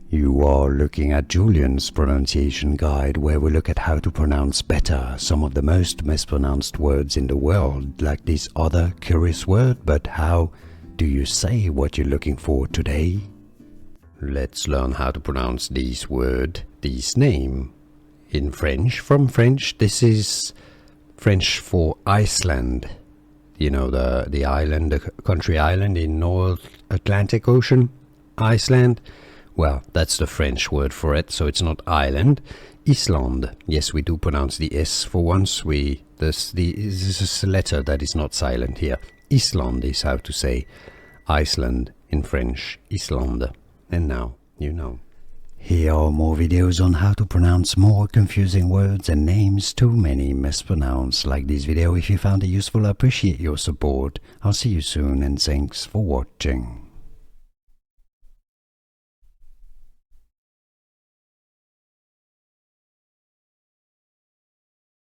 You are looking at Julian's pronunciation guide, where we look at how to pronounce better some of the most mispronounced words in the world, like this other curious word. But how do you say what you're looking for today? Let's learn how to pronounce this word, this name. In French, from French, this is French for Iceland. You know, the island, the country island in North Atlantic Ocean, Iceland. Well, that's the French word for it, so it's not island. Islande. Yes, we do pronounce the S for once. This is a letter that is not silent here. Islande is how to say Iceland in French. Islande. And now you know. Here are more videos on how to pronounce more confusing words and names too many mispronounced. Like this video if you found it useful. I appreciate your support. I'll see you soon and thanks for watching.